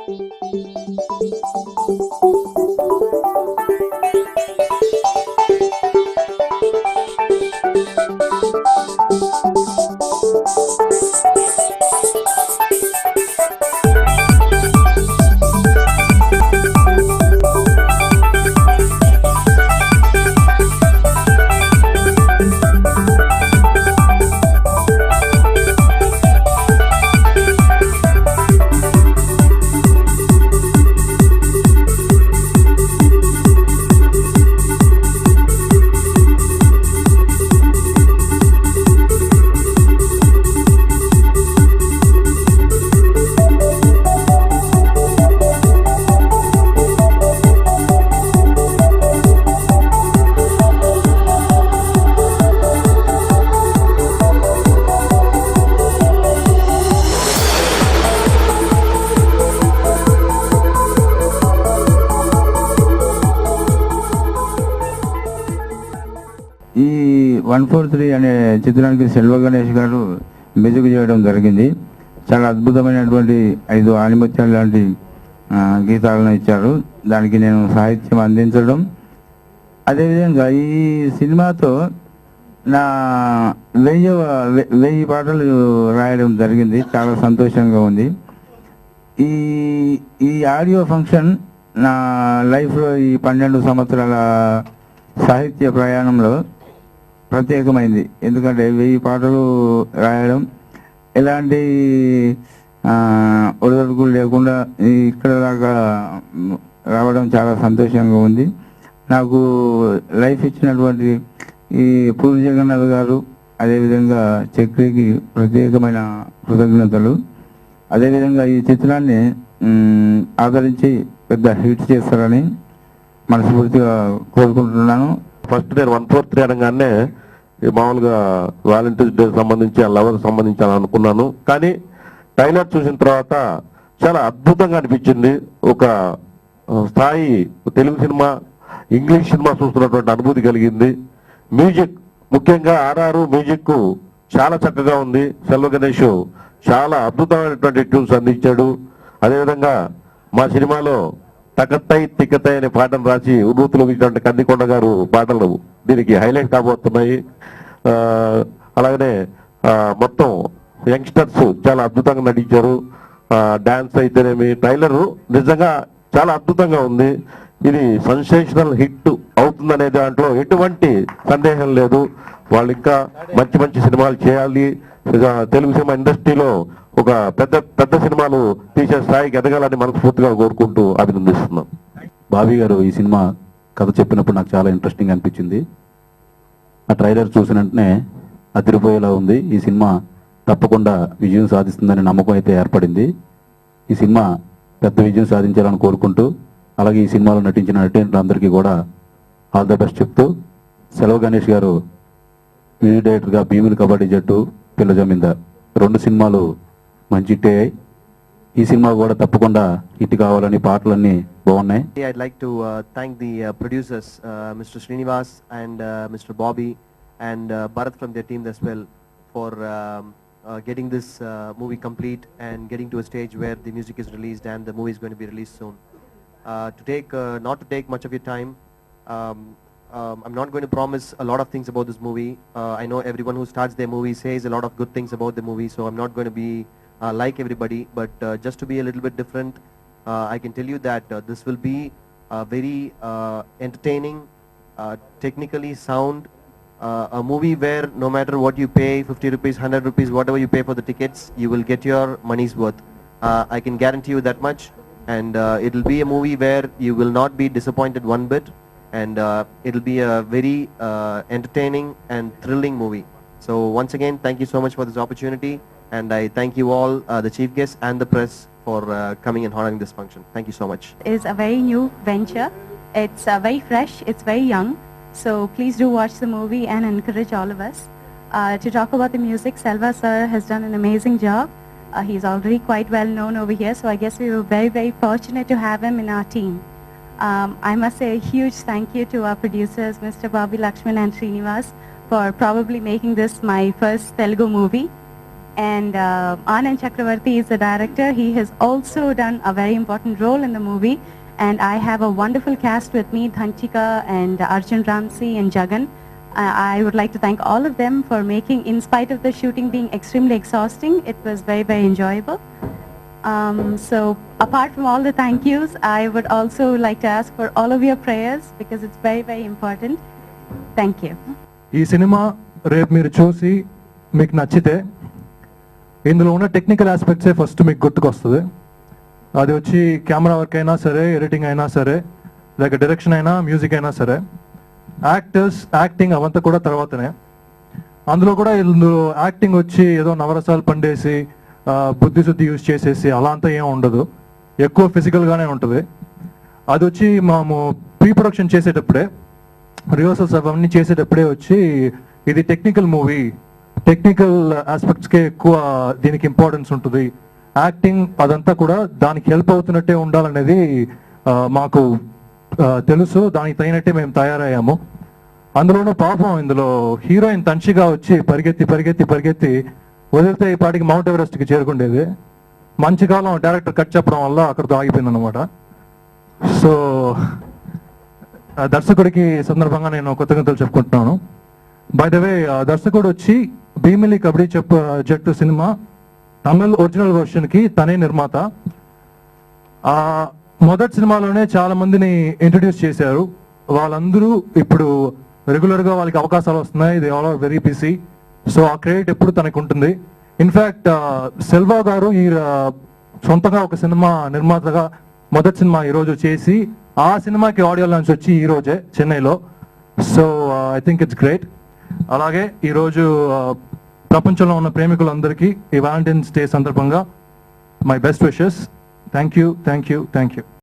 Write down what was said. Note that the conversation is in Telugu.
ఈ 143 అనే చిత్రానికి సెల్వ గణేష్ గారు మ్యూజిక్ చేయడం జరిగింది. చాలా అద్భుతమైనటువంటి 5 ఆణిముత్యాలు లాంటి గీతాలను ఇచ్చారు. దానికి నేను సాహిత్యం అందించడం, అదేవిధంగా ఈ సినిమాతో నా 1000 పాటలు రాయడం జరిగింది. చాలా సంతోషంగా ఉంది. ఈ ఆడియో ఫంక్షన్ నా లైఫ్లో ఈ 12 సంవత్సరాల సాహిత్య ప్రయాణంలో ప్రత్యేకమైంది. ఎందుకంటే 1000 పాటలు రాయడం, ఎలాంటి ఒడిదొడుకులు లేకుండా ఇక్కడ దాకా రావడం చాలా సంతోషంగా ఉంది. నాకు లైఫ్ ఇచ్చినటువంటి ఈ పూరి జగన్నాథ్ గారు, అదేవిధంగా చక్రికి ప్రత్యేకమైన కృతజ్ఞతలు. అదేవిధంగా ఈ చిత్రాన్ని ఆదరించి పెద్ద హిట్ చేస్తారని మనస్ఫూర్తిగా కోరుకుంటున్నాను. ఫస్ట్ నేను 143 అనగానే మామూలుగా వాలంటీర్స్ డే సంబంధించి లవర్ సంబంధించి అని అనుకున్నాను. కానీ ట్రైలర్ చూసిన తర్వాత చాలా అద్భుతంగా అనిపించింది. ఒక స్థాయి తెలుగు సినిమా, ఇంగ్లీష్ సినిమా చూస్తున్నటువంటి అనుభూతి కలిగింది. మ్యూజిక్ ముఖ్యంగా ఆర్ఆర్ మ్యూజిక్ చాలా చక్కగా ఉంది. సెల్వ గణేష్ చాలా అద్భుతమైనటువంటి ట్యూన్స్ అందించాడు. అదేవిధంగా మా సినిమాలో తకత్తై తిక్కతై అనే పాటను రాసి ఉర్రూతులు ఇచ్చినటువంటి కందికొండ గారు పాటలు దీనికి హైలైట్ కాబోతున్నాయి. అలాగనే మొత్తం యంగ్స్టర్స్ చాలా అద్భుతంగా నటించారు. డాన్స్ అయితేనేమి, ట్రైలర్ నిజంగా చాలా అద్భుతంగా ఉంది. ఇది సెన్సేషనల్ హిట్ అవుతుందనే దాంట్లో ఎటువంటి సందేహం లేదు. వాళ్ళు ఇంకా మంచి మంచి సినిమాలు చేయాలి. తెలుగు సినిమా ఇండస్ట్రీలో ఒక పెద్ద సినిమాలు తీసే స్థాయికి ఎదగాలని మనస్ఫూర్తిగా కోరుకుంటూ అభినందిస్తున్నాం. బాబీ గారు ఈ సినిమా కథ చెప్పినప్పుడు నాకు చాలా ఇంట్రెస్టింగ్ అనిపించింది. ఆ ట్రైలర్ చూసిన వెంటనే అదిరిపోయేలా ఉంది. ఈ సినిమా తప్పకుండా విజయం సాధిస్తుందనే నమ్మకం అయితే ఏర్పడింది. ఈ సినిమా పెద్ద విజయం సాధించాలని కోరుకుంటూ, అలాగే ఈ సినిమాలో నటించిన నటీనటులందరికీ కూడా ఆల్ ద బెస్ట్ చెప్తూ, సెల్వ గణేష్ గారు మ్యూజిక్ డైరెక్టర్గా భీముని కబడ్డీ జట్టు, పిల్ల జమీందార్ 2 సినిమాలు మంచి హిట్ అయ్యాయి. ఈ సినిమా కూడా తప్పకుండా హిట్ కావాలని, పాటలన్నీ బాగున్నాయి. I'd like to thank the producers, Mr. Srinivas and Mr. Bobby and Bharat from their team as well for getting this movie complete and getting to a stage where the music is released and the movie is going to be released soon. Not to take much of your time, I'm not going to promise a lot of things about this movie. I know everyone who starts their movie says a lot of good things about the movie, so I'm not going to be like everybody, but just to be a little bit different, I can tell you that this will be very entertaining, technically sound, a movie where no matter what you pay, 50 rupees, 100 rupees, whatever you pay for the tickets, you will get your money's worth. I can guarantee you that much, and it will be a movie where you will not be disappointed one bit, and it will be a very entertaining and thrilling movie. So once again, thank you so much for this opportunity, and I thank you all, the chief guests and the press, for coming and honoring this function. Thank you so much. It's a very new venture. It's very fresh, it's very young. So please do watch the movie and encourage all of us. To talk about the music, Selva sir has done an amazing job. He's already quite well known over here, so I guess we were very, very fortunate to have him in our team. I must say a huge thank you to our producers, Mr. Bobby Lakshman and Srinivas, for probably making this my first Telugu movie. And Anand Chakravarti is the director. He has also done a very important role in the movie. And I have a wonderful cast with me, Dhanchika and Arjun Ramsey and Jagan. I would like to thank all of them for making, in spite of the shooting being extremely exhausting, it was very, very enjoyable. So apart from all the thank yous, I would also like to ask for all of your prayers because it's very, very important. Thank you. ఈ సినిమా రేపు మీరు చూసి మీకు నచ్చితే ఇందులో ఉన్న టెక్నికల్ ఆస్పెక్ట్సే ఫస్ట్ మీకు గుర్తుకొస్తుంది. అది వచ్చి కెమెరా వర్క్ అయినా సరే, ఎడిటింగ్ అయినా సరే, లేక డైరెక్షన్ అయినా, మ్యూజిక్ అయినా సరే, యాక్టర్స్ యాక్టింగ్ అవంతా కూడా తర్వాతనే. అందులో కూడా ఇందులో యాక్టింగ్ వచ్చి ఏదో నవరసాలు పండేసి బుద్ధి శుద్ధి యూజ్ చేసేసి అలా అంతా ఏం ఉండదు. ఎక్కువ ఫిజికల్గానే ఉంటుంది. అది వచ్చి మేము ప్రీ ప్రొడక్షన్ చేసేటప్పుడే, రిహర్సల్స్ అవన్నీ చేసేటప్పుడే వచ్చి ఇది టెక్నికల్ మూవీ, టెక్నికల్ ఆస్పెక్ట్స్కే ఎక్కువ దీనికి ఇంపార్టెన్స్ ఉంటుంది, యాక్టింగ్ అదంతా కూడా దానికి హెల్ప్ అవుతున్నట్టే ఉండాలనేది మాకు తెలుసు. దానికి తగినట్టే మేము తయారయ్యాము. అందులోనూ పాపం ఇందులో హీరోయిన్ తన్షిగా వచ్చి పరిగెత్తి పరిగెత్తి పరిగెత్తి వదిలితే ఈ పాటికి మౌంట్ ఎవరెస్ట్కి చేరుకుండేది. మంచి కాలం డైరెక్టర్ కట్ చెప్పడం వల్ల అక్కడితో ఆగిపోయింది అనమాట. సో దర్శకుడికి సందర్భంగా నేను కృతజ్ఞతలు చెప్పుకుంటున్నాను. బై ద వే, దర్శకుడు వచ్చి భీమిలి కబడ్డీ జట్టు సినిమా తమిళ్ ఒరిజినల్ వర్షన్కి తనే నిర్మాత. మొదటి సినిమాలోనే చాలా మందిని ఇంట్రడ్యూస్ చేశారు. వాళ్ళందరూ ఇప్పుడు రెగ్యులర్గా వాళ్ళకి అవకాశాలు వస్తున్నాయి. They all are very busy. So ఆ క్రెడిట్ ఎప్పుడు తనకు ఉంటుంది. ఇన్ఫ్యాక్ట్ సెల్వా గారు ఈ సొంతంగా ఒక సినిమా నిర్మాతగా మొదటి సినిమా ఈరోజు చేసి ఆ సినిమాకి ఆడియో లాంచ్ వచ్చి ఈ రోజే చెన్నైలో. So I think it's great. అలాగే ఈరోజు ప్రపంచంలో ఉన్న ప్రేమికులందరికీ ఈ వ్యాలంటైన్స్ డే సందర్భంగా my best wishes. Thank you, thank you, thank you.